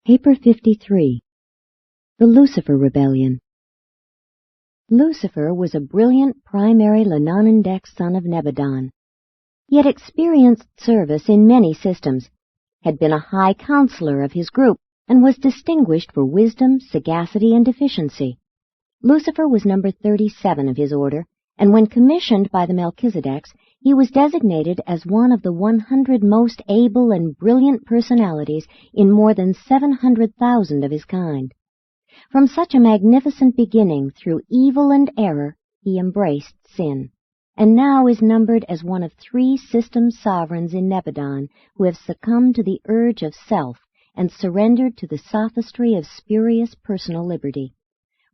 Paper 53. The Lucifer Rebellion. Lucifer was a brilliant primary Lenonendex son of Nebadon. He had experienced service in many systems, had been a high counselor of his group, and was distinguished for wisdom, sagacity, and efficiency. Lucifer was number 37 of his order, and when commissioned by the Melchizedeks, he was designated as one of the 100 most able and brilliant personalities in more than 700,000 of his kind. From such a magnificent beginning through evil and error, he embraced sin, and now is numbered as one of 3 system sovereigns in Nebadon who have succumbed to the urge of self and surrendered to the sophistry of spurious personal liberty.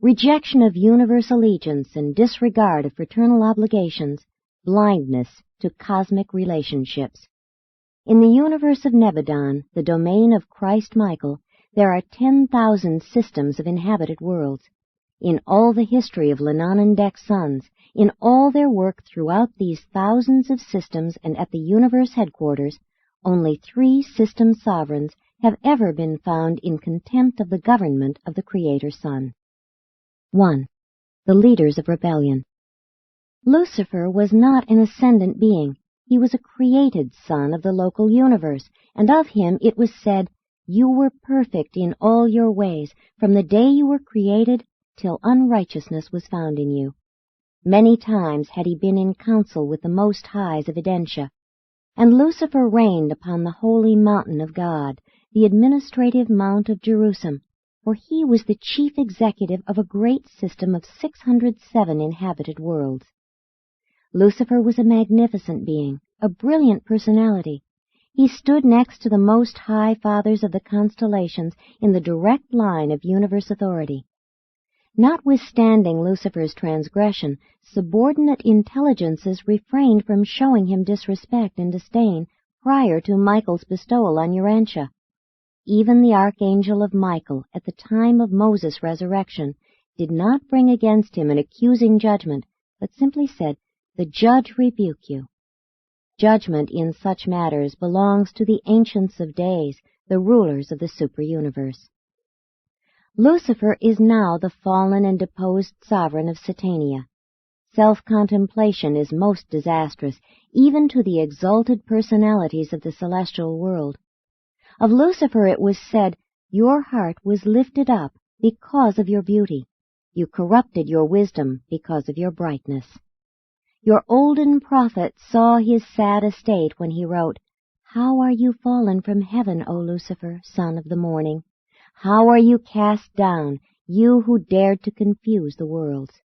Rejection of universal allegiance and disregard of fraternal obligations, blindness to cosmic relationships. In the universe of Nebadon, the domain of Christ Michael, there are 10,000 systems of inhabited worlds. In all the history of Lenonendex sons, in all their work throughout these thousands of systems and at the universe headquarters, only 3 system sovereigns have ever been found in contempt of the government of the Creator Son. 1. The leaders of rebellion. Lucifer was not an ascendant being. He was a created son of the local universe, and of him it was said, "You were perfect in all your ways, from the day you were created till unrighteousness was found in you." Many times had he been in council with the Most Highs of Urantia, and Lucifer reigned upon the holy mountain of God, the administrative mount of Jerusalem, for he was the chief executive of a great system of 607 inhabited worlds. Lucifer was a magnificent being, a brilliant personality. He stood next to the Most High Fathers of the constellations in the direct line of universe authority. Notwithstanding Lucifer's transgression, subordinate intelligences refrained from showing him disrespect and disdain prior to Michael's bestowal on Urantia. Even the archangel of Michael, at the time of Moses' resurrection, did not bring against him an accusing judgment, but simply said, "The judge rebuke you." Judgment in such matters belongs to the Ancients of Days, the rulers of the super-universe. Lucifer is now the fallen and deposed sovereign of Satania. Self-contemplation is most disastrous, even to the exalted personalities of the celestial world. Of Lucifer it was said, "Your heart was lifted up because of your beauty. You corrupted your wisdom because of your brightness." Your olden prophet saw his sad estate when he wrote, "How are you fallen from heaven, O Lucifer, son of the morning? How are you cast down, you who dared to confuse the worlds?"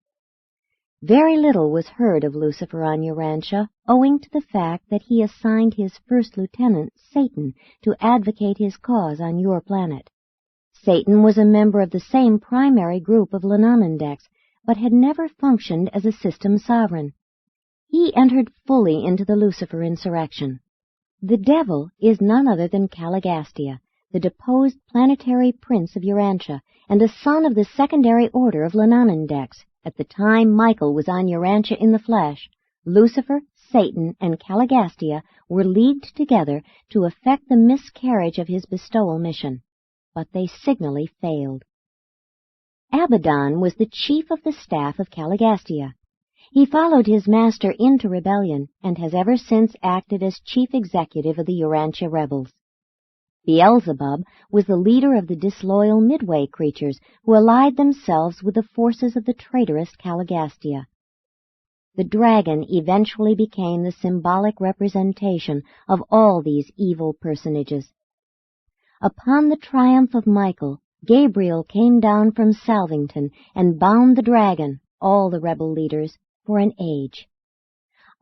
Very little was heard of Lucifer on Urantia, owing to the fact that he assigned his first lieutenant, Satan, to advocate his cause on your planet. Satan was a member of the same primary group of Lenonendex, but had never functioned as a system sovereign. He entered fully into the Lucifer insurrection. The devil is none other than Caligastia, the deposed planetary prince of Urantia, and a son of the secondary order of Lenonendex. At the time Michael was on Urantia in the flesh, Lucifer, Satan, and Caligastia were leagued together to effect the miscarriage of his bestowal mission, but they signally failed. Abaddon was the chief of the staff of Caligastia. He followed his master into rebellion, and has ever since acted as chief executive of the Urantia rebels. Beelzebub was the leader of the disloyal Midway creatures who allied themselves with the forces of the traitorous Caligastia. The dragon eventually became the symbolic representation of all these evil personages. Upon the triumph of Michael, Gabriel came down from Salvington and bound the dragon, all the rebel leaders, for an age.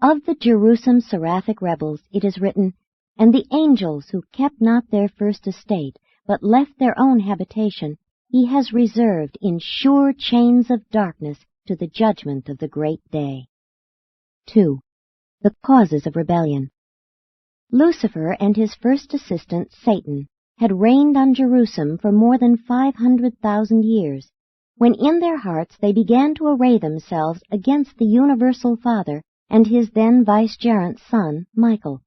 Of the Jerusalem seraphic rebels it is written, "And the angels who kept not their first estate, but left their own habitation, he has reserved in sure chains of darkness to the judgment of the great day." 2. The causes of rebellion. Lucifer and his first assistant, Satan, had reigned on Jerusalem for more than 500,000 years, when in their hearts they began to array themselves against the universal Father and his then vicegerent son, Michael.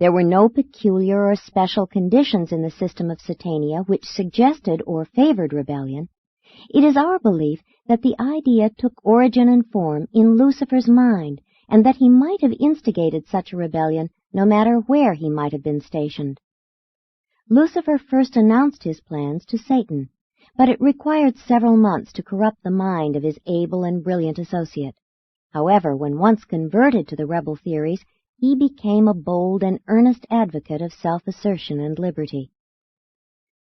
There were no peculiar or special conditions in the system of Satania which suggested or favored rebellion. It is our belief that the idea took origin and form in Lucifer's mind, and that he might have instigated such a rebellion no matter where he might have been stationed. Lucifer first announced his plans to Satan, but it required several months to corrupt the mind of his able and brilliant associate. However, when once converted to the rebel theories, he became a bold and earnest advocate of self-assertion and liberty.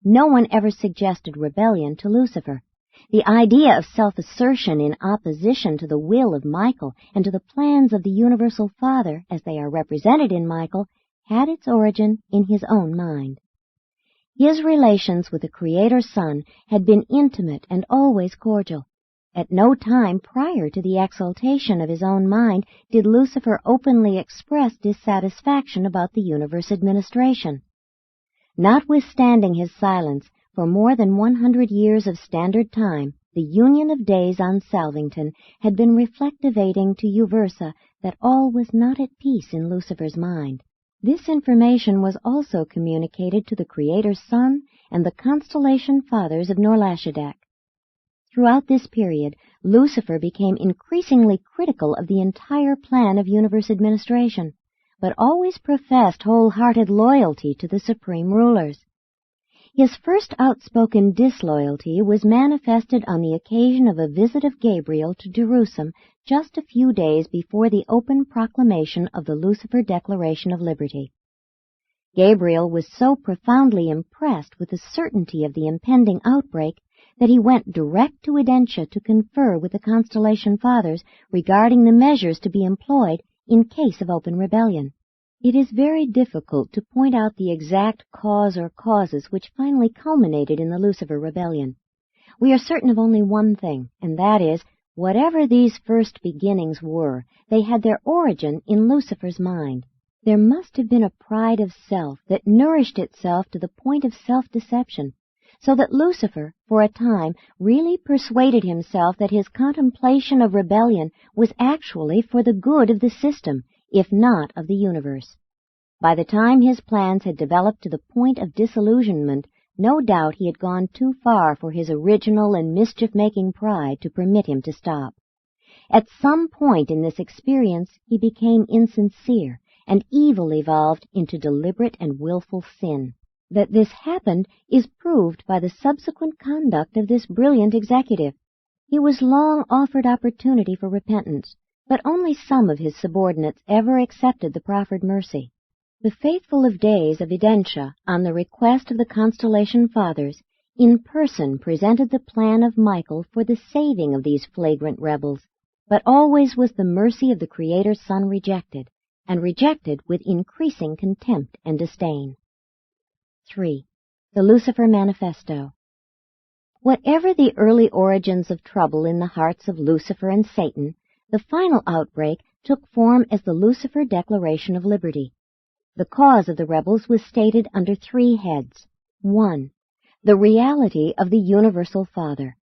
No one ever suggested rebellion to Lucifer. The idea of self-assertion in opposition to the will of Michael and to the plans of the Universal Father, as they are represented in Michael, had its origin in his own mind. His relations with the Creator Son had been intimate and always cordial. At no time prior to the exaltation of his own mind did Lucifer openly express dissatisfaction about the universe administration. Notwithstanding his silence, for more than 100 years of standard time, the union of days on Salvington had been reflectivating to Uversa that all was not at peace in Lucifer's mind. This information was also communicated to the Creator's Son and the constellation fathers of Norlashidak. Throughout this period, Lucifer became increasingly critical of the entire plan of universe administration, but always professed wholehearted loyalty to the supreme rulers. His first outspoken disloyalty was manifested on the occasion of a visit of Gabriel to Jerusalem just a few days before the open proclamation of the Lucifer Declaration of Liberty. Gabriel was so profoundly impressed with the certainty of the impending outbreak that he went direct to Urantia to confer with the constellation fathers regarding the measures to be employed in case of open rebellion. It is very difficult to point out the exact cause or causes which finally culminated in the Lucifer rebellion. We are certain of only one thing, and that is, whatever these first beginnings were, they had their origin in Lucifer's mind. There must have been a pride of self that nourished itself to the point of self-deception, so that Lucifer, for a time, really persuaded himself that his contemplation of rebellion was actually for the good of the system, if not of the universe. By the time his plans had developed to the point of disillusionment, no doubt he had gone too far for his original and mischief-making pride to permit him to stop. At some point in this experience he became insincere, and evil evolved into deliberate and willful sin. That this happened is proved by the subsequent conduct of this brilliant executive. He was long offered opportunity for repentance, but only some of his subordinates ever accepted the proffered mercy. The faithful of days of Urantia, on the request of the constellation fathers, in person presented the plan of Michael for the saving of these flagrant rebels, but always was the mercy of the Creator's Son rejected, and rejected with increasing contempt and disdain. 3. The Lucifer Manifesto. Whatever the early origins of trouble in the hearts of Lucifer and Satan, the final outbreak took form as the Lucifer Declaration of Liberty. The cause of the rebels was stated under 3 heads. 1. The reality of the Universal Father.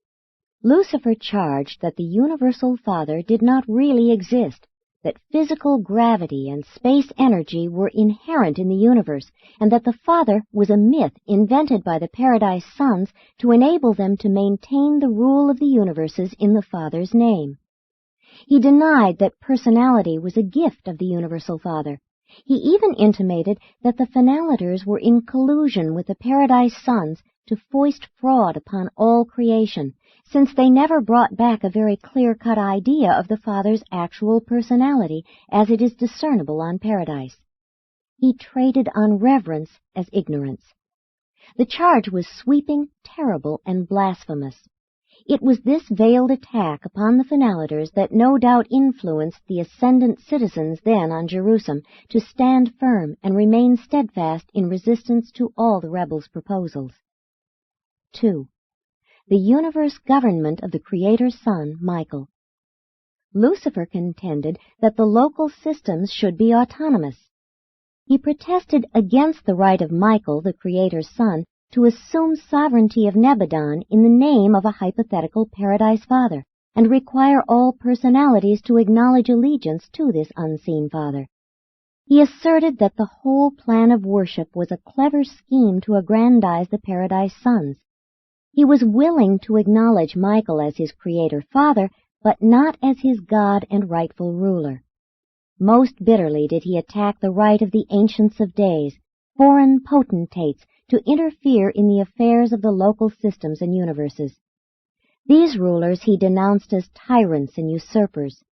Lucifer charged that the Universal Father did not really exist, that physical gravity and space energy were inherent in the universe, and that the Father was a myth invented by the Paradise Sons to enable them to maintain the rule of the universes in the Father's name. He denied that personality was a gift of the Universal Father. He even intimated that the Finalitors were in collusion with the Paradise Sons to foist fraud upon all creation, since they never brought back a very clear-cut idea of the Father's actual personality as it is discernible on Paradise. He traded on reverence as ignorance. The charge was sweeping, terrible, and blasphemous. It was this veiled attack upon the Finalitors that no doubt influenced the ascendant citizens then on Jerusalem to stand firm and remain steadfast in resistance to all the rebels' proposals. 2. The universe government of the Creator's Son, Michael. Lucifer contended that the local systems should be autonomous. He protested against the right of Michael, the Creator's Son, to assume sovereignty of Nebadon in the name of a hypothetical Paradise Father, and require all personalities to acknowledge allegiance to this unseen Father. He asserted that the whole plan of worship was a clever scheme to aggrandize the Paradise Sons. He was willing to acknowledge Michael as his creator father, but not as his god and rightful ruler. Most bitterly did he attack the right of the Ancients of Days, foreign potentates, to interfere in the affairs of the local systems and universes. These rulers he denounced as tyrants and usurpers.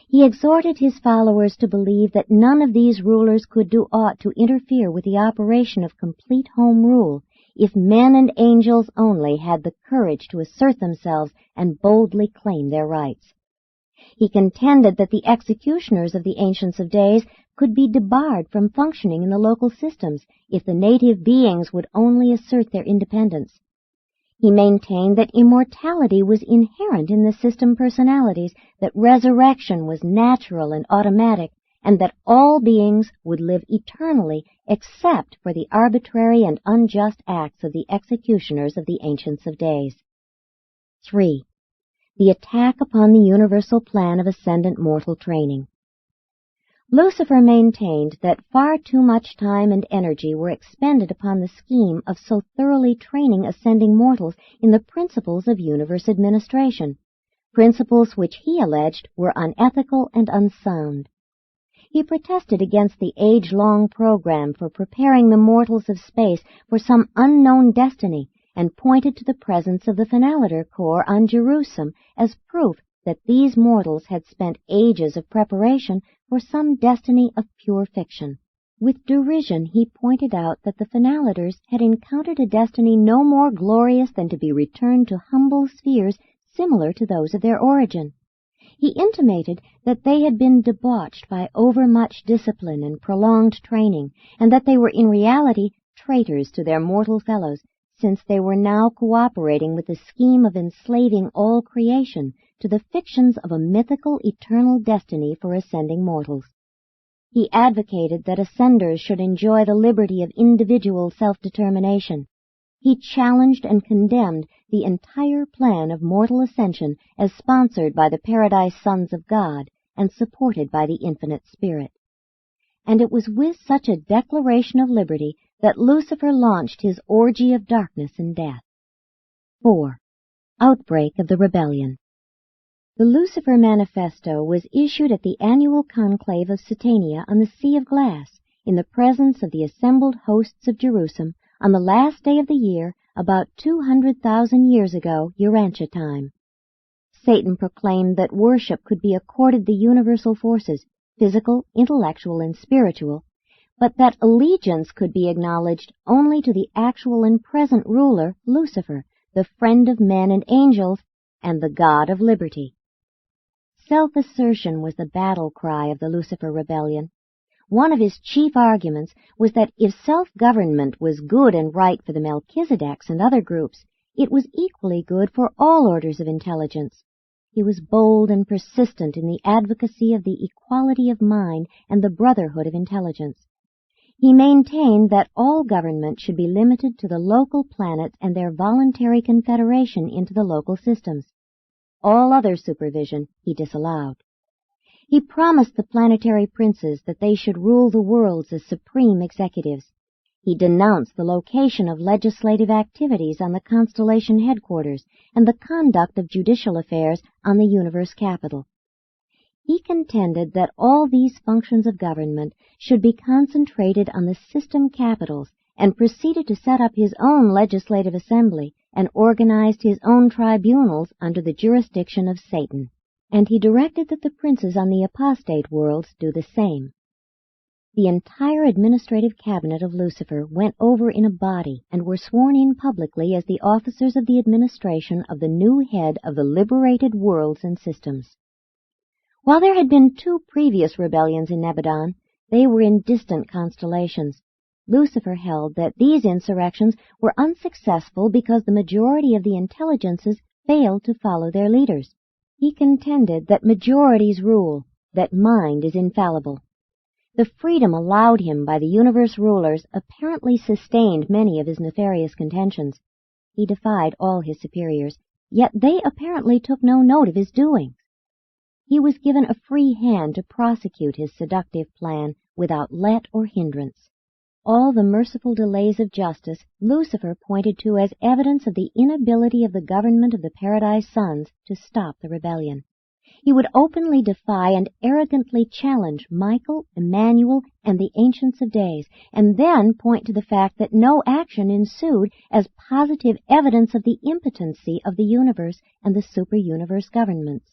He exhorted his followers to believe that none of these rulers could do aught to interfere with the operation of complete home rule, if men and angels only had the courage to assert themselves and boldly claim their rights. He contended that the executioners of the Ancients of Days could be debarred from functioning in the local systems if the native beings would only assert their independence. He maintained that immortality was inherent in the system personalities, that resurrection was natural and automatic, and that all beings would live eternally except for the arbitrary and unjust acts of the executioners of the Ancients of Days. 3. The attack upon the universal plan of ascendant mortal training. Lucifer maintained that far too much time and energy were expended upon the scheme of so thoroughly training ascending mortals in the principles of universe administration, principles which he alleged were unethical and unsound. He protested against the age-long program for preparing the mortals of space for some unknown destiny, and pointed to the presence of the Phenolator Corps on Jerusalem as proof that these mortals had spent ages of preparation for some destiny of pure fiction. With derision he pointed out that the Phenolators had encountered a destiny no more glorious than to be returned to humble spheres similar to those of their origin. He intimated that they had been debauched by overmuch discipline and prolonged training, and that they were in reality traitors to their mortal fellows, since they were now cooperating with the scheme of enslaving all creation to the fictions of a mythical eternal destiny for ascending mortals. He advocated that ascenders should enjoy the liberty of individual self-determination. He challenged and condemned the entire plan of mortal ascension as sponsored by the Paradise Sons of God and supported by the Infinite Spirit. And it was with such a declaration of liberty that Lucifer launched his orgy of darkness and death. 4. Outbreak of the Rebellion. The Lucifer Manifesto was issued at the annual conclave of Satania on the Sea of Glass, in the presence of the assembled hosts of Jerusalem, on the last day of the year, about 200,000 years ago, Urantia time. Satan proclaimed that worship could be accorded the universal forces, physical, intellectual, and spiritual, but that allegiance could be acknowledged only to the actual and present ruler, Lucifer, the friend of men and angels, and the God of liberty. Self-assertion was the battle cry of the Lucifer Rebellion. One of his chief arguments was that if self-government was good and right for the Melchizedeks and other groups, it was equally good for all orders of intelligence. He was bold and persistent in the advocacy of the equality of mind and the brotherhood of intelligence. He maintained that all government should be limited to the local planets and their voluntary confederation into the local systems. All other supervision he disallowed. He promised the planetary princes that they should rule the worlds as supreme executives. He denounced the location of legislative activities on the constellation headquarters and the conduct of judicial affairs on the universe capital. He contended that all these functions of government should be concentrated on the system capitals, and proceeded to set up his own legislative assembly and organized his own tribunals under the jurisdiction of Satan. And he directed that the princes on the apostate worlds do the same. The entire administrative cabinet of Lucifer went over in a body and were sworn in publicly as the officers of the administration of the new head of the liberated worlds and systems. While there had been 2 previous rebellions in Nebadon, they were in distant constellations. Lucifer held that these insurrections were unsuccessful because the majority of the intelligences failed to follow their leaders. He contended that majorities rule, that mind is infallible. The freedom allowed him by the universe rulers apparently sustained many of his nefarious contentions. He defied all his superiors, yet they apparently took no note of his doings. He was given a free hand to prosecute his seductive plan without let or hindrance. All the merciful delays of justice Lucifer pointed to as evidence of the inability of the government of the Paradise Sons to stop the rebellion. He would openly defy and arrogantly challenge Michael, Emmanuel, and the Ancients of Days, and then point to the fact that no action ensued as positive evidence of the impotency of the universe and the super-universe governments.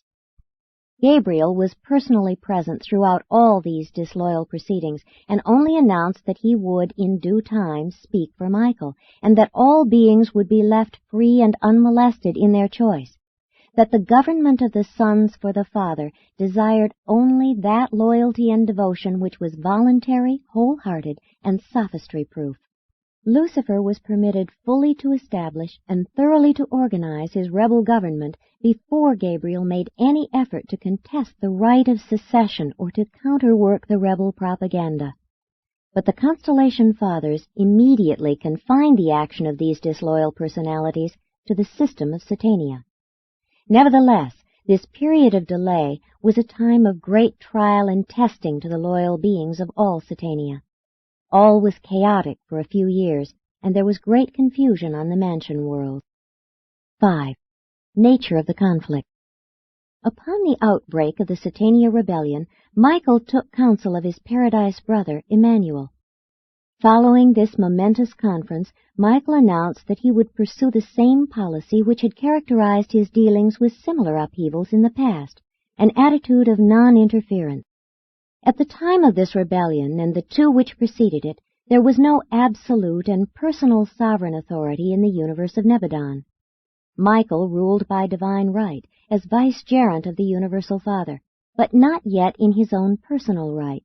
Gabriel was personally present throughout all these disloyal proceedings, and only announced that he would in due time speak for Michael, and that all beings would be left free and unmolested in their choice, that the government of the sons for the Father desired only that loyalty and devotion which was voluntary, wholehearted, and sophistry-proof. Lucifer was permitted fully to establish and thoroughly to organize his rebel government before Gabriel made any effort to contest the right of secession or to counterwork the rebel propaganda. But the Constellation Fathers immediately confined the action of these disloyal personalities to the system of Satania. Nevertheless, this period of delay was a time of great trial and testing to the loyal beings of all Satania. All was chaotic for a few years, and there was great confusion on the mansion world. 5. Nature of the conflict. Upon the outbreak of the Satania rebellion, Michael took counsel of his Paradise brother, Emmanuel. Following this momentous conference, Michael announced that he would pursue the same policy which had characterized his dealings with similar upheavals in the past, an attitude of non-interference. At the time of this rebellion and the two which preceded it, there was no absolute and personal sovereign authority in the universe of Nebadon. Michael ruled by divine right as vicegerent of the Universal Father, but not yet in his own personal right.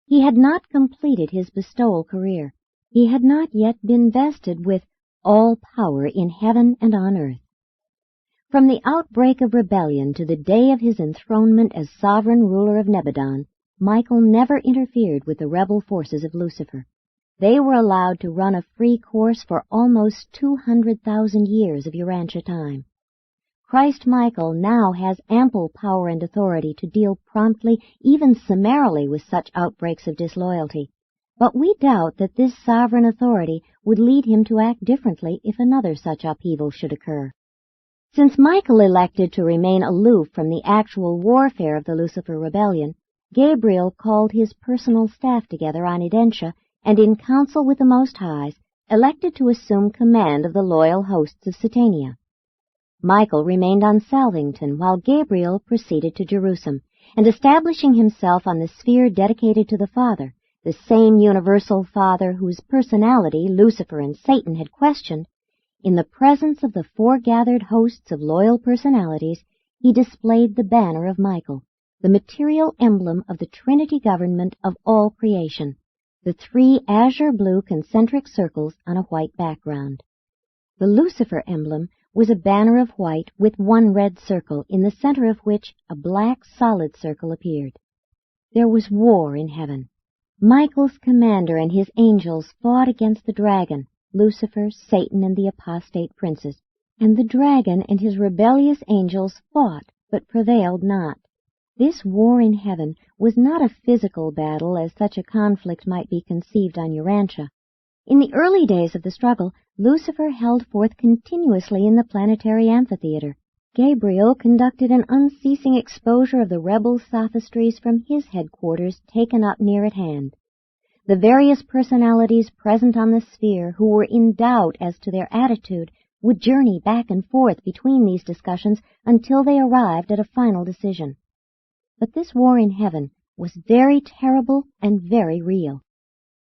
He had not completed his bestowal career. He had not yet been vested with all power in heaven and on earth. From the outbreak of rebellion to the day of his enthronement as sovereign ruler of Nebadon, Michael never interfered with the rebel forces of Lucifer. They were allowed to run a free course for almost 200,000 years of Urantia time. Christ Michael now has ample power and authority to deal promptly, even summarily, with such outbreaks of disloyalty, but we doubt that this sovereign authority would lead him to act differently if another such upheaval should occur. Since Michael elected to remain aloof from the actual warfare of the Lucifer rebellion, Gabriel called his personal staff together on Urantia and in council with the Most Highs, elected to assume command of the loyal hosts of Satania. Michael remained on Salvington while Gabriel proceeded to Jerusalem, and establishing himself on the sphere dedicated to the Father, the same universal Father whose personality Lucifer and Satan had questioned, in the presence of the foregathered hosts of loyal personalities, he displayed the banner of Michael, the material emblem of the Trinity government of all creation, the 3 azure-blue concentric circles on a white background. The Lucifer emblem was a banner of white with 1 red circle, in the center of which a black solid circle appeared. There was war in heaven. Michael's commander and his angels fought against the dragon, Lucifer, Satan, and the apostate princes, and the dragon and his rebellious angels fought, but prevailed not. This war in heaven was not a physical battle as such a conflict might be conceived on Urantia. In the early days of the struggle, Lucifer held forth continuously in the planetary amphitheater. Gabriel conducted an unceasing exposure of the rebel sophistries from his headquarters taken up near at hand. The various personalities present on the sphere who were in doubt as to their attitude would journey back and forth between these discussions until they arrived at a final decision. But this war in heaven was very terrible and very real.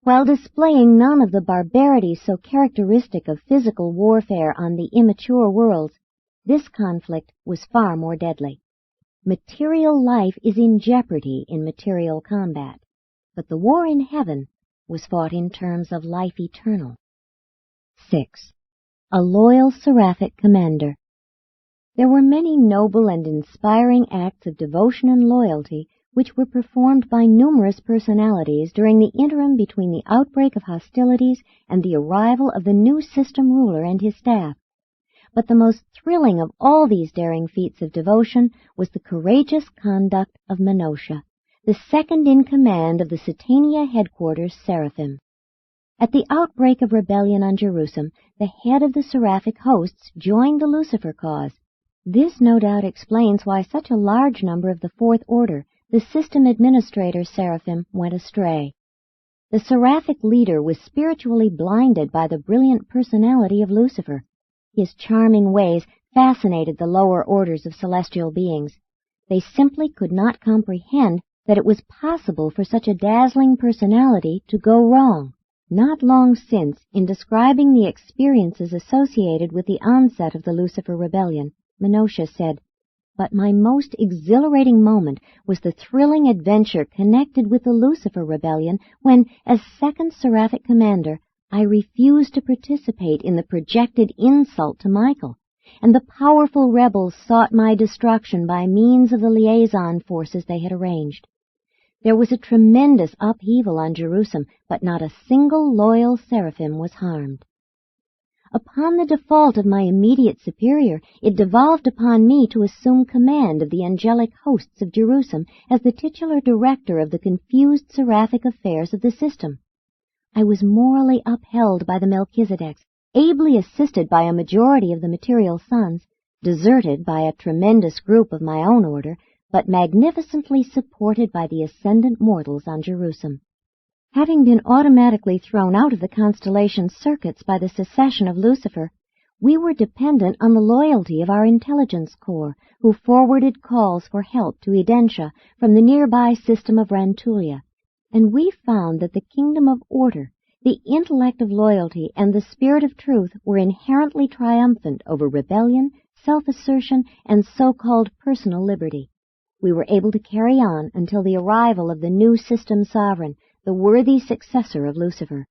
While displaying none of the barbarities so characteristic of physical warfare on the immature worlds, this conflict was far more deadly. Material life is in jeopardy in material combat, but the war in heaven was fought in terms of life eternal. 6. A loyal seraphic commander. There were many noble and inspiring acts of devotion and loyalty which were performed by numerous personalities during the interim between the outbreak of hostilities and the arrival of the new system ruler and his staff. But the most thrilling of all these daring feats of devotion was the courageous conduct of Menosha, the second in command of the Satania headquarters Seraphim. At the outbreak of rebellion on Jerusalem, the head of the seraphic hosts joined the Lucifer cause. This no doubt explains why such a large number of the Fourth Order, the system administrator Seraphim, went astray. The seraphic leader was spiritually blinded by the brilliant personality of Lucifer. His charming ways fascinated the lower orders of celestial beings. They simply could not comprehend that it was possible for such a dazzling personality to go wrong. Not long since, in describing the experiences associated with the onset of the Lucifer rebellion, Minotia said, "But my most exhilarating moment was the thrilling adventure connected with the Lucifer rebellion when, as second seraphic commander, I refused to participate in the projected insult to Michael, and the powerful rebels sought my destruction by means of the liaison forces they had arranged. There was a tremendous upheaval on Jerusalem, but not a single loyal seraphim was harmed. Upon the default of my immediate superior, it devolved upon me to assume command of the angelic hosts of Jerusalem as the titular director of the confused seraphic affairs of the system. I was morally upheld by the Melchizedeks, ably assisted by a majority of the material sons, deserted by a tremendous group of my own order, but magnificently supported by the ascendant mortals on Jerusalem. Having been automatically thrown out of the constellation circuits by the secession of Lucifer, we were dependent on the loyalty of our intelligence corps, who forwarded calls for help to Urantia from the nearby system of Rantulia, and we found that the kingdom of order, the intellect of loyalty, and the spirit of truth were inherently triumphant over rebellion, self-assertion, and so-called personal liberty. We were able to carry on until the arrival of the new system sovereign, the worthy successor of Lucifer.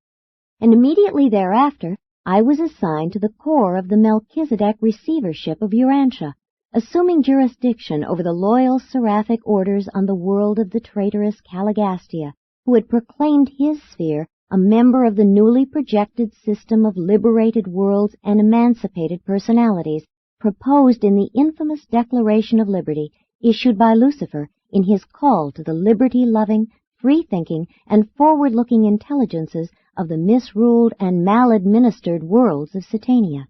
And immediately thereafter, I was assigned to the core of the Melchizedek receivership of Urantia, assuming jurisdiction over the loyal seraphic orders on the world of the traitorous Caligastia, who had proclaimed his sphere a member of the newly projected system of liberated worlds and emancipated personalities proposed in the infamous Declaration of Liberty issued by Lucifer in his call to the liberty-loving, free-thinking, and forward-looking intelligences of the misruled and maladministered worlds of Satania.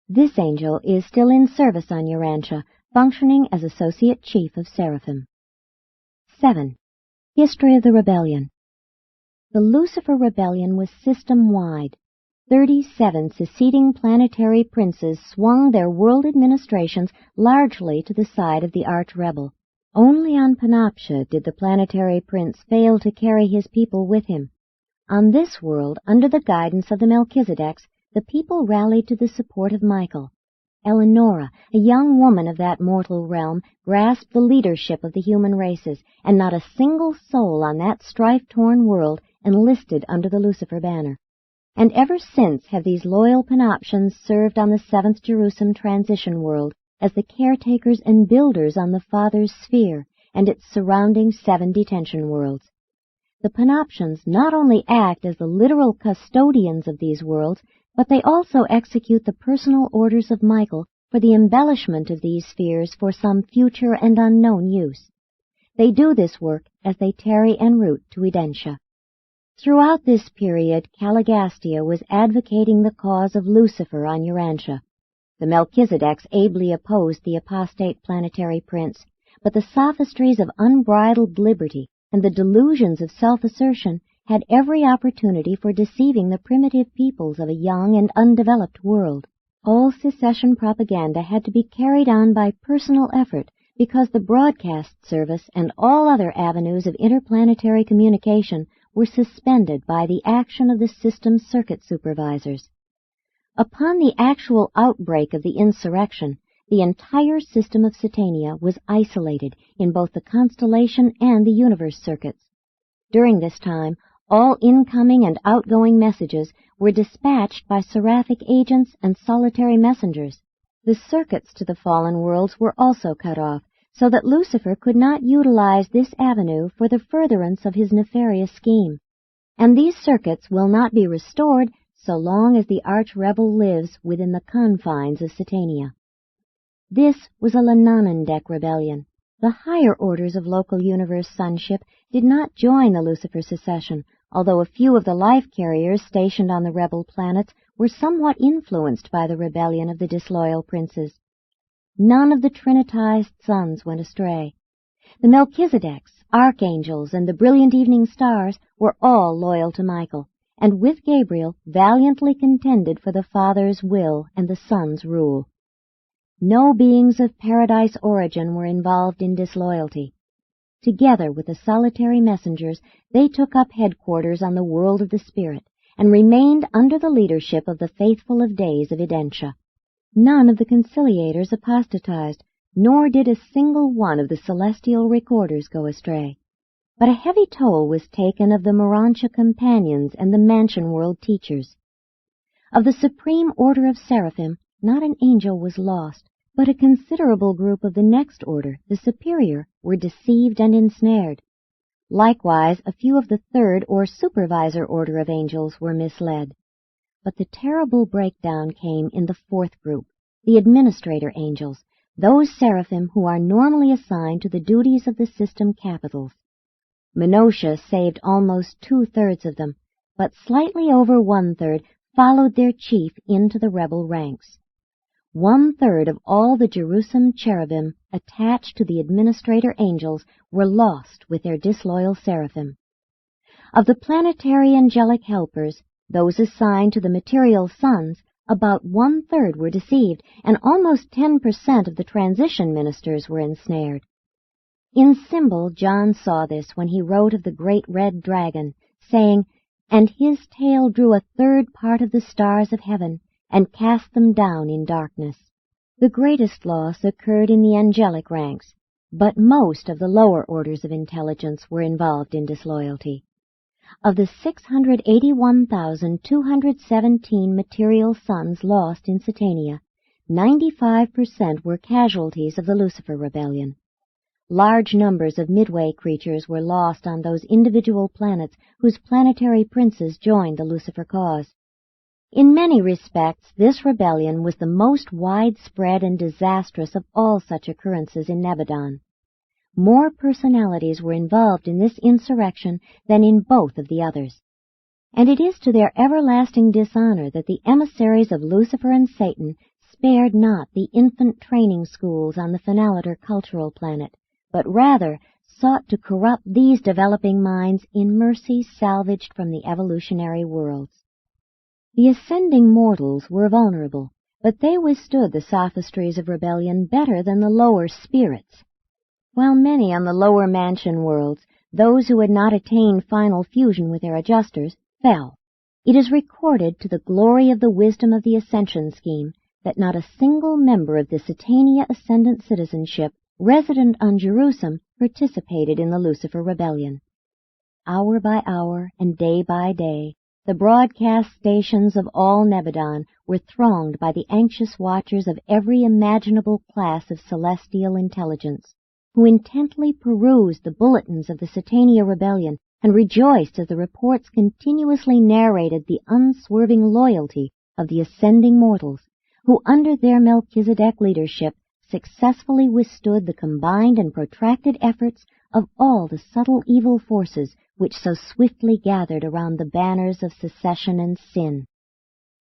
This angel is still in service on Urantia, functioning as Associate Chief of Seraphim. 7. History of the Rebellion. The Lucifer Rebellion was system-wide. 37 seceding planetary princes swung their world administrations largely to the side of the arch-rebel. Only on Panoptia did the planetary prince fail to carry his people with him. On this world, under the guidance of the Melchizedeks, the people rallied to the support of Michael. Eleonora, a young woman of that mortal realm, grasped the leadership of the human races, and not a single soul on that strife-torn world enlisted under the Lucifer banner. And ever since have these loyal Panoptians served on the 7th Jerusalem transition world as the caretakers and builders on the Father's sphere and its surrounding 7 detention worlds. The Panoptians not only act as the literal custodians of these worlds, but they also execute the personal orders of Michael for the embellishment of these spheres for some future and unknown use. They do this work as they tarry en route to Urantia. Throughout this period, Caligastia was advocating the cause of Lucifer on Urantia. The Melchizedeks ably opposed the apostate planetary prince, but the sophistries of unbridled liberty and the delusions of self-assertion had every opportunity for deceiving the primitive peoples of a young and undeveloped world. All secession propaganda had to be carried on by personal effort because the broadcast service and all other avenues of interplanetary communication were suspended by the action of the system's circuit supervisors. Upon the actual outbreak of the insurrection, the entire system of Satania was isolated in both the constellation and the universe circuits. During this time, all incoming and outgoing messages were dispatched by seraphic agents and solitary messengers. The circuits to the fallen worlds were also cut off, so that Lucifer could not utilize this avenue for the furtherance of his nefarious scheme. And these circuits will not be restored so long as the arch-rebel lives within the confines of Satania. This was a Lananandek rebellion, The higher orders of local universe sonship did not join the Lucifer secession, although a few of the life carriers stationed on the rebel planets were somewhat influenced by the rebellion of the disloyal princes. None of the trinitized sons went astray. The Melchizedeks, archangels, and the brilliant evening stars were all loyal to Michael, and with Gabriel valiantly contended for the Father's will and the Son's rule. No beings of paradise origin were involved in disloyalty. Together with the solitary messengers, they took up headquarters on the world of the spirit, and remained under the leadership of the faithful of days of Urantia. None of the conciliators apostatized, nor did a single one of the celestial recorders go astray. But a heavy toll was taken of the Urantia companions and the mansion world teachers. Of the supreme order of seraphim, not an angel was lost, but a considerable group of the next order, the superior, were deceived and ensnared. Likewise, a few of the third or supervisor order of angels were misled. But the terrible breakdown came in the fourth group, the administrator angels, those seraphim who are normally assigned to the duties of the system capitals. Menotia saved almost 2/3 of them, but slightly over 1/3 followed their chief into the rebel ranks. 1/3 of all the Jerusalem cherubim attached to the administrator angels were lost with their disloyal seraphim. Of the planetary angelic helpers, those assigned to the material sons, about 1/3 were deceived, and almost 10% of the transition ministers were ensnared. In symbol, John saw this when he wrote of the great red dragon, saying, "And his tail drew 1/3 part of the stars of heaven, and cast them down in darkness." The greatest loss occurred in the angelic ranks, but most of the lower orders of intelligence were involved in disloyalty. Of the 681,217 material sons lost in Satania, 95% were casualties of the Lucifer rebellion. Large numbers of midway creatures were lost on those individual planets whose planetary princes joined the Lucifer cause. In many respects, this rebellion was the most widespread and disastrous of all such occurrences in Nebadon. More personalities were involved in this insurrection than in both of the others. And it is to their everlasting dishonor that the emissaries of Lucifer and Satan spared not the infant training schools on the Phenolator cultural planet, but rather sought to corrupt these developing minds in mercy salvaged from the evolutionary worlds. The ascending mortals were vulnerable, but they withstood the sophistries of rebellion better than the lower spirits. While many on the lower mansion worlds, those who had not attained final fusion with their adjusters, fell. It is recorded to the glory of the wisdom of the ascension scheme that not a single member of the Satania ascendant citizenship resident on Jerusalem participated in the Lucifer rebellion. Hour by hour and day by day, the broadcast stations of all Nebadon were thronged by the anxious watchers of every imaginable class of celestial intelligence, who intently perused the bulletins of the Satania rebellion and rejoiced as the reports continuously narrated the unswerving loyalty of the ascending mortals, who under their Melchizedek leadership successfully withstood the combined and protracted efforts of all the subtle evil forces which so swiftly gathered around the banners of secession and sin.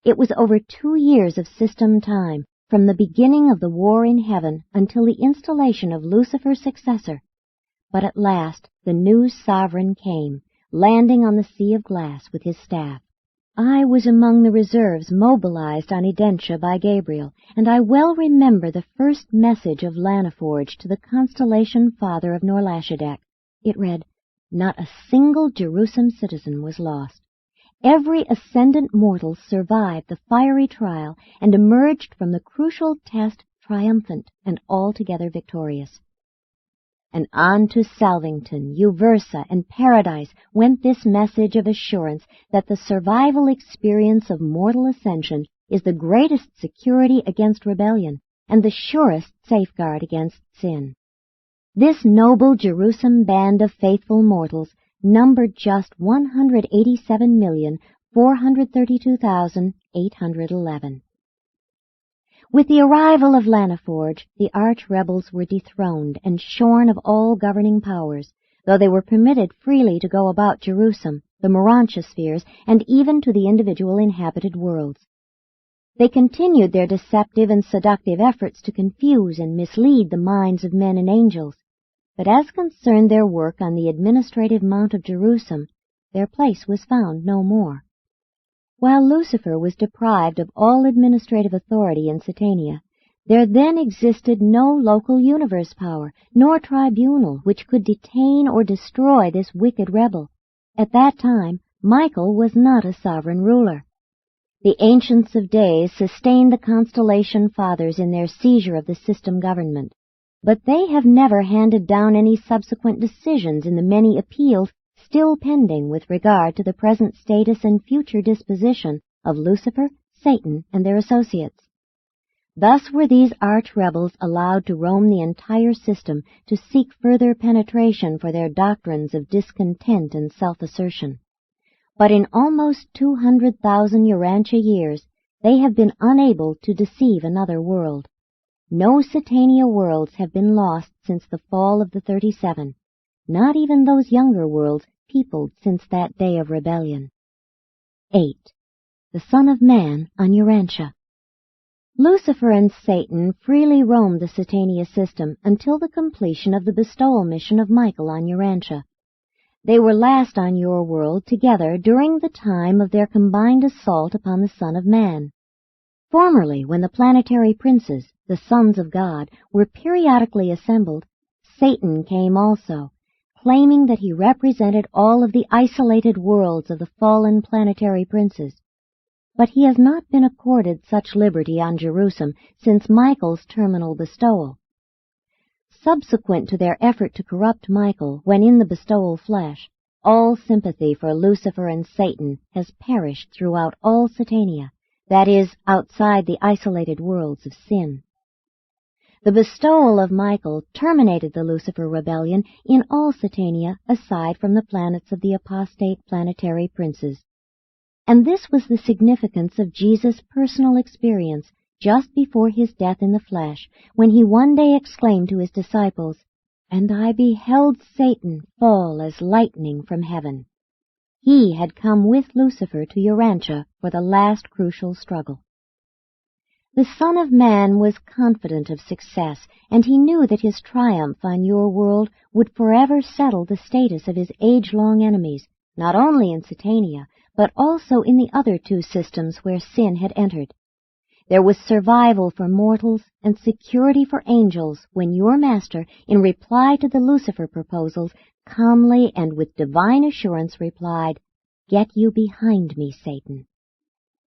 It was over 2 years of system time, from the beginning of the war in heaven until the installation of Lucifer's successor. But at last the new sovereign came, landing on the sea of glass with his staff. I was among the reserves mobilized on Urantia by Gabriel, and I well remember the first message of Lanaforge to the constellation father of Norlashadek. It read, "Not a single Jerusalem citizen was lost. Every ascendant mortal survived the fiery trial and emerged from the crucial test triumphant and altogether victorious." And on to Salvington, Uversa, and Paradise went this message of assurance that the survival experience of mortal ascension is the greatest security against rebellion and the surest safeguard against sin. This noble Jerusalem band of faithful mortals numbered just 187,432,811. With the arrival of Lanaforge, the arch-rebels were dethroned and shorn of all governing powers, though they were permitted freely to go about Jerusalem, the Urantia spheres, and even to the individual inhabited worlds. They continued their deceptive and seductive efforts to confuse and mislead the minds of men and angels, but as concerned their work on the administrative Mount of Jerusalem, their place was found no more. While Lucifer was deprived of all administrative authority in Satania, there then existed no local universe power, nor tribunal which could detain or destroy this wicked rebel. At that time, Michael was not a sovereign ruler. The Ancients of Days sustained the Constellation Fathers in their seizure of the system government, but they have never handed down any subsequent decisions in the many appeals still pending with regard to the present status and future disposition of Lucifer, Satan, and their associates. Thus were these arch-rebels allowed to roam the entire system to seek further penetration for their doctrines of discontent and self-assertion. But in almost 200,000 Urantia years, they have been unable to deceive another world. No Satania worlds have been lost since the fall of the 37, not even those younger worlds peopled since that day of rebellion. 8. The Son of Man on Urantia. Lucifer and Satan freely roamed the Satania system until the completion of the bestowal mission of Michael on Urantia. They were last on your world together during the time of their combined assault upon the Son of Man. Formerly, when the planetary princes, the sons of God, were periodically assembled, Satan came also, claiming that he represented all of the isolated worlds of the fallen planetary princes. But he has not been accorded such liberty on Jerusalem since Michael's terminal bestowal. Subsequent to their effort to corrupt Michael when in the bestowal flesh, all sympathy for Lucifer and Satan has perished throughout all Satania, that is, outside the isolated worlds of sin. The bestowal of Michael terminated the Lucifer rebellion in all Satania aside from the planets of the apostate planetary princes. And this was the significance of Jesus' personal experience just before his death in the flesh, when he one day exclaimed to his disciples, "And I beheld Satan fall as lightning from heaven." He had come with Lucifer to Urantia for the last crucial struggle. The Son of Man was confident of success, and he knew that his triumph on your world would forever settle the status of his age-long enemies, not only in Satania, but also in the other two systems where sin had entered. There was survival for mortals and security for angels when your master, in reply to the Lucifer proposals, calmly and with divine assurance replied, "Get you behind me, Satan."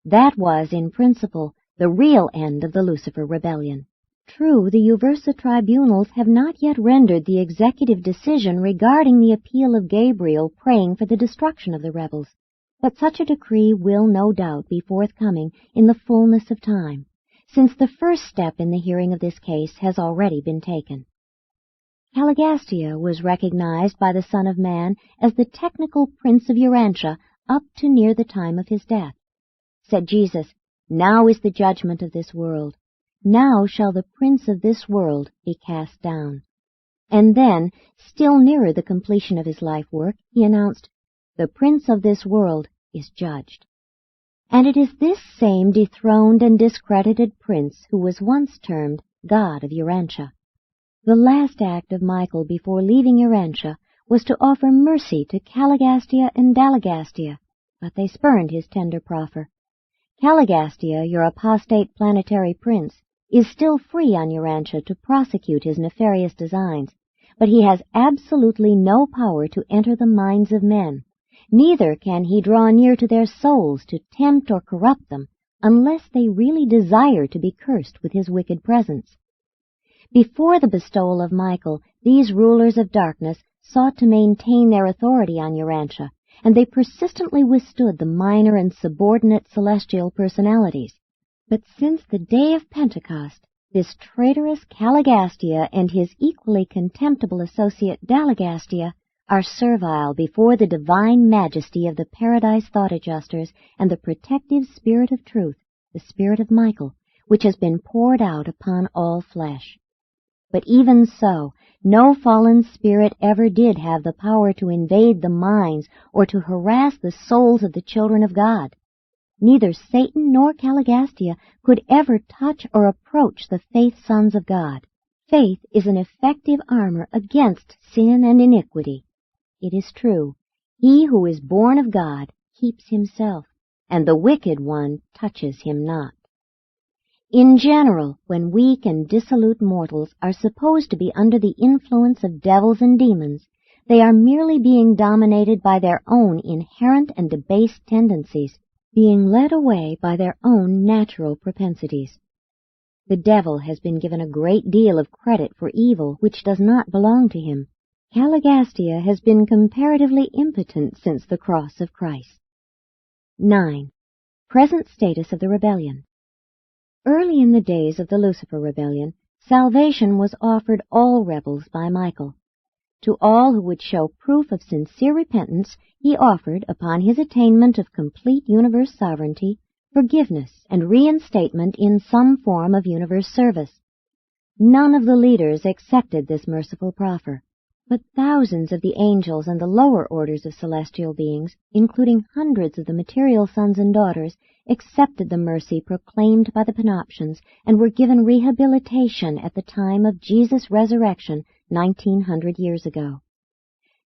That was, in principle, the real end of the Lucifer rebellion. True, the Uversa tribunals have not yet rendered the executive decision regarding the appeal of Gabriel praying for the destruction of the rebels, but such a decree will no doubt be forthcoming in the fullness of time, since the first step in the hearing of this case has already been taken. Caligastia was recognized by the Son of Man as the technical prince of Urantia up to near the time of his death. Said Jesus, "Now is the judgment of this world. Now shall the prince of this world be cast down." And then, still nearer the completion of his life work, he announced, "The prince of this world is judged." And it is this same dethroned and discredited prince who was once termed God of Urantia. The last act of Michael before leaving Urantia was to offer mercy to Caligastia and Dalagastia, but they spurned his tender proffer. Caligastia, your apostate planetary prince, is still free on Urantia to prosecute his nefarious designs, but he has absolutely no power to enter the minds of men. Neither can he draw near to their souls to tempt or corrupt them, unless they really desire to be cursed with his wicked presence. Before the bestowal of Michael, these rulers of darkness sought to maintain their authority on Urantia, and they persistently withstood the minor and subordinate celestial personalities. But since the day of Pentecost, this traitorous Caligastia and his equally contemptible associate Dalagastia are servile before the divine majesty of the Paradise Thought Adjusters and the protective spirit of truth, the spirit of Michael, which has been poured out upon all flesh. But even so, no fallen spirit ever did have the power to invade the minds or to harass the souls of the children of God. Neither Satan nor Caligastia could ever touch or approach the faith sons of God. Faith is an effective armor against sin and iniquity. It is true, he who is born of God keeps himself, and the wicked one touches him not. In general, when weak and dissolute mortals are supposed to be under the influence of devils and demons, they are merely being dominated by their own inherent and debased tendencies, being led away by their own natural propensities. The devil has been given a great deal of credit for evil which does not belong to him. Caligastia has been comparatively impotent since the cross of Christ. 9. Present status of the rebellion. Early in the days of the Lucifer rebellion, salvation was offered all rebels by Michael. To all who would show proof of sincere repentance, he offered, upon his attainment of complete universe sovereignty, forgiveness and reinstatement in some form of universe service. None of the leaders accepted this merciful proffer, but thousands of the angels and the lower orders of celestial beings, including hundreds of the material sons and daughters, accepted the mercy proclaimed by the Panoptians and were given rehabilitation at the time of Jesus' resurrection 1900 years ago.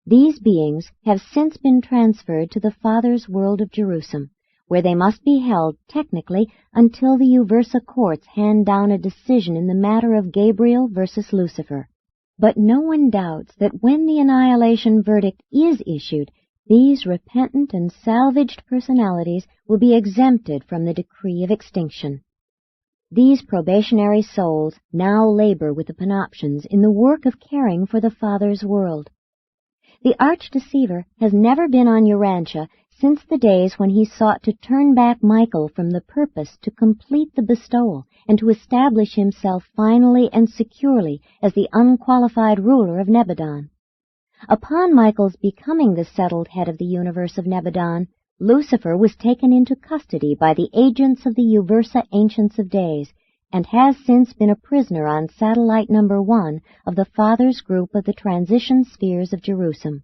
These beings have since been transferred to the Father's world of Jerusalem, where they must be held technically until the Uversa courts hand down a decision in the matter of Gabriel versus Lucifer. But no one doubts that when the annihilation verdict is issued, these repentant and salvaged personalities will be exempted from the decree of extinction. These probationary souls now labor with the Panoptians in the work of caring for the Father's world. The arch-deceiver has never been on Urantia since the days when he sought to turn back Michael from the purpose to complete the bestowal and to establish himself finally and securely as the unqualified ruler of Nebadon. Upon Michael's becoming the settled head of the universe of Nebadon, Lucifer was taken into custody by the agents of the Uversa Ancients of Days, and has since been a prisoner on satellite number 1 of the Father's group of the transition spheres of Jerusalem.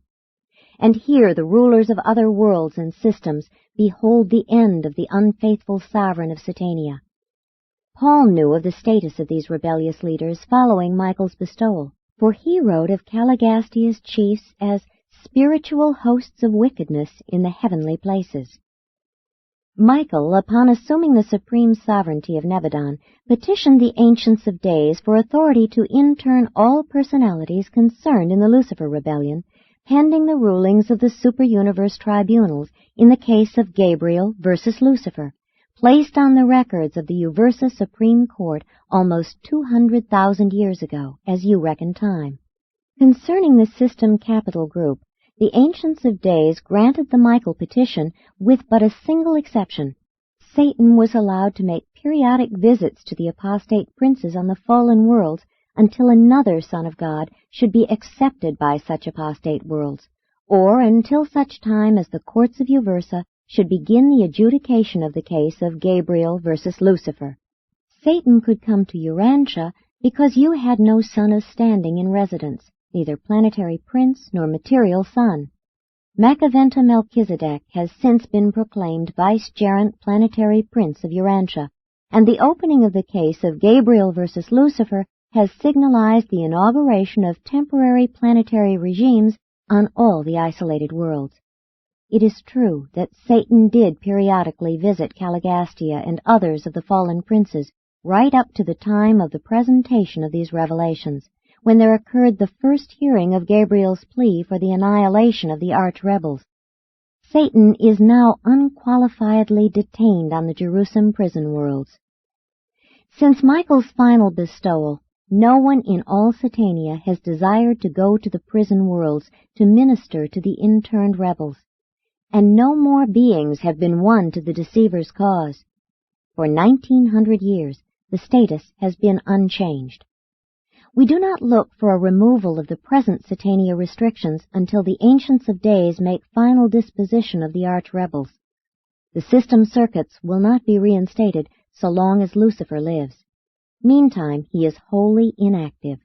And here the rulers of other worlds and systems behold the end of the unfaithful sovereign of Satania. Paul knew of the status of these rebellious leaders following Michael's bestowal, for he wrote of Caligastia's chiefs as spiritual hosts of wickedness in the heavenly places. Michael, upon assuming the supreme sovereignty of Nebadon, petitioned the Ancients of Days for authority to intern all personalities concerned in the Lucifer rebellion, pending the rulings of the super-universe tribunals in the case of Gabriel versus Lucifer, placed on the records of the Uversa Supreme Court almost 200,000 years ago, as you reckon time. Concerning the system capital group, the Ancients of Days granted the Michael petition with but a single exception. Satan was allowed to make periodic visits to the apostate princes on the fallen worlds until another Son of God should be accepted by such apostate worlds, or until such time as the courts of Uversa should begin the adjudication of the case of Gabriel versus Lucifer. Satan could come to Urantia because you had no son of standing in residence, neither planetary prince nor material son. Macaventa Melchizedek has since been proclaimed vicegerent planetary prince of Urantia, and the opening of the case of Gabriel versus Lucifer has signalized the inauguration of temporary planetary regimes on all the isolated worlds. It is true that Satan did periodically visit Caligastia and others of the fallen princes right up to the time of the presentation of these revelations, when there occurred the first hearing of Gabriel's plea for the annihilation of the arch-rebels. Satan is now unqualifiedly detained on the Jerusalem prison worlds. Since Michael's final bestowal, no one in all Satania has desired to go to the prison worlds to minister to the interned rebels, and no more beings have been won to the deceiver's cause. For 1900 years, the status has been unchanged. We do not look for a removal of the present Satania restrictions until the Ancients of Days make final disposition of the arch-rebels. The system circuits will not be reinstated so long as Lucifer lives. Meantime, he is wholly inactive.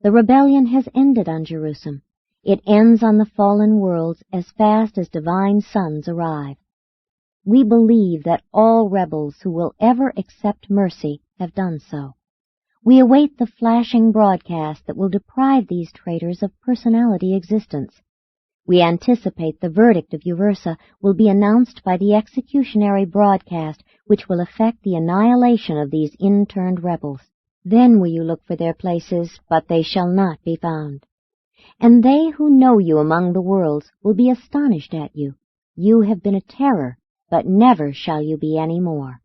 The rebellion has ended on Jerusalem. It ends on the fallen worlds as fast as divine sons arrive. We believe that all rebels who will ever accept mercy have done so. We await the flashing broadcast that will deprive these traitors of personality existence. We anticipate the verdict of Uversa will be announced by the executionary broadcast, which will effect the annihilation of these interned rebels. Then will you look for their places, but they shall not be found. And they who know you among the worlds will be astonished at you. You have been a terror, but never shall you be any more.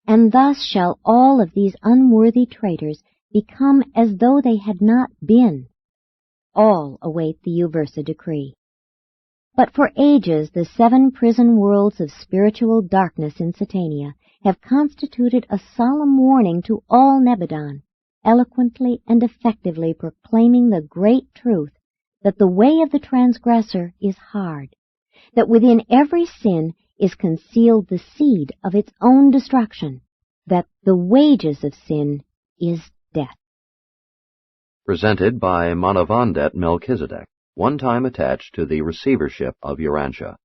And thus shall all of these unworthy traitors become as though they had not been. All await the Uversa decree. But for ages the 7 prison worlds of spiritual darkness in Satania have constituted a solemn warning to all Nebadon, eloquently and effectively proclaiming the great truth that the way of the transgressor is hard, that within every sin is concealed the seed of its own destruction, that the wages of sin is death. Presented by Manavandet Melchizedek, one time attached to the receivership of Urantia.